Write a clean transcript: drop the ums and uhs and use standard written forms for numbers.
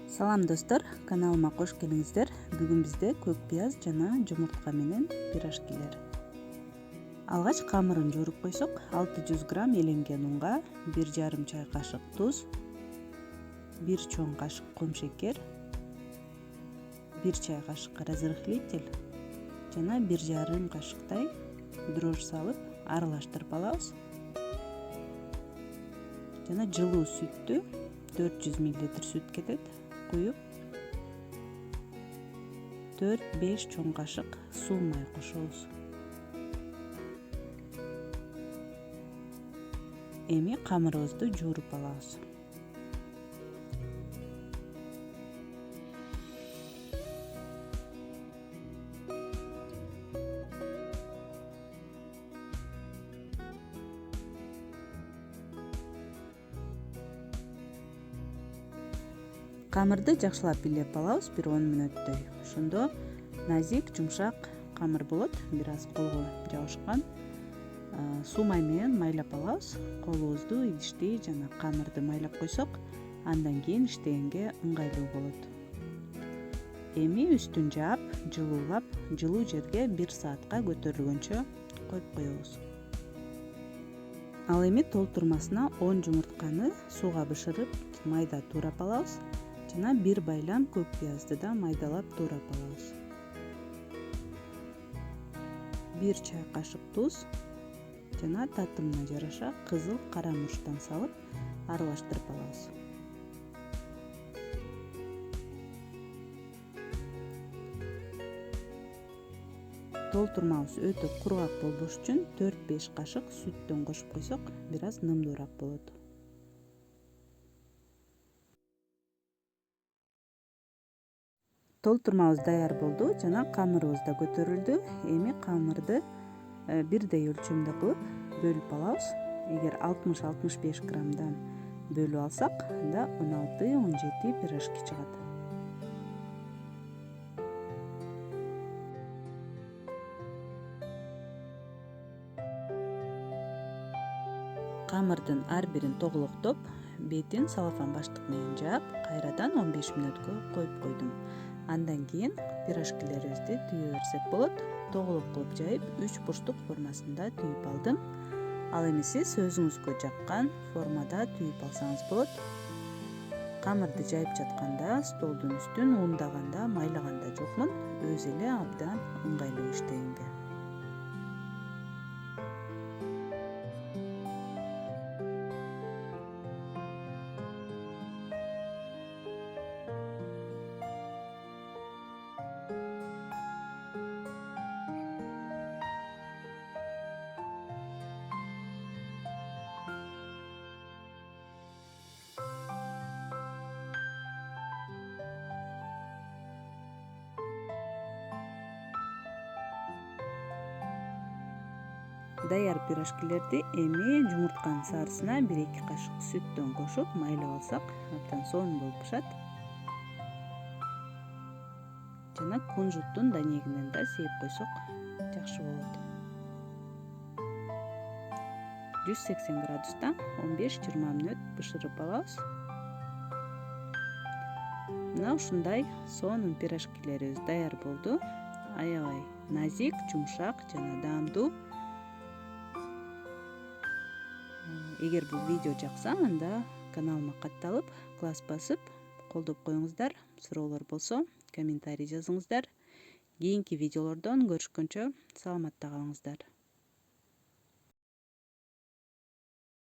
Салам достор, каналыма кош келиңиздер. Бүгүн бизде көк пияз жана жумуртка менен пирожкилер. Алгач камырын жууруп койсок, 600 грамм эленген унга 1,5 чай кашык туз, 1 чоң кашык комшекер, 1 чай кашык разрыхлитель жана 1,5 кашыктай дрожь салып аралаштырып алабыз. Жана жылуу сүттү 400 мл сүт кетет. Куюп 4-5 чоң кашык суу май кошобуз. Эми камырыбызды жууруп алабыз. Камырды жакшылап бийлеп алабыз, бир 10 мүнөттөй. Ошондо назик, жумшак камыр болот. Бир аз колго жабышкан. Суу май менен майлап алабыз. Колубузду, идишти жана камырды майлап койсок, андан кийин иштегенге ыңгайлуу болот. Эми үстүн жаап, жылуулап, жылуу жерге 1 саатка көтөрүлгөнчө коюп коебуз. Ал эми толтурмасына 10 жумуртканы сууга бышырып, майда туурап алабыз. Жана 1 байлам көк пиязды да майдалап туурап алабыз. 1 чай кашык туз жана татымына жараша кызыл кара мурчтан салып аралаштырып алабыз. Толтурмабыз өтө кургак болбош үчүн 4-5 кашык сүттөн кошуп койсок, бир аз нымдуураак болот. Толтурмабыз даяр болду жана камырыбыз да көтөрүлдү. Эми камырды бирдей өлчөмдө кылып бөлүп алабыз. Эгер 60-65 граммдан бөлүп алсак, анда 16-17 пирожки чыгат. Камырдын ар бирин тоголоктоп, бетин салафан баштык менен жаап, кайрадан 15 мүнөткө коюп койдум. Андан кийин пирожкилерибизди түйө берсек болот. Тоголок кылып жайып, 3 бурчтук формасында түйүп алдым. Ал эми сиз өзүңүзгө жаккан формада түйүп алсаңыз болот. Камырды жайып жатканда, столдун үстүн ундаганда, майлаганда жокмун. Өзү эле абдан ыңгайлуу иштегенге. Даяр пирожкилерди эми жумуртканын сарысына 1-2 кашык сүттөн кошуп майлап алсак, абдан сонун болуп пышат. Жана кунжуттун данегинен да сээп койсок жакшы болот. 180 градуста 15-20 мүнөт бышырып алабыз. Мына ушундай сонун пирожкилерибиз даяр болду. Аябай назик, жумшак жана даамдуу. Эгер бул видео жакса, анда каналыма катталып, класс басып, колдоп коюңуздар. Суроолор болсо, комментарий жазыңыздар. Кийинки видеолордон көрүшкөнчө саламатта калыңыздар.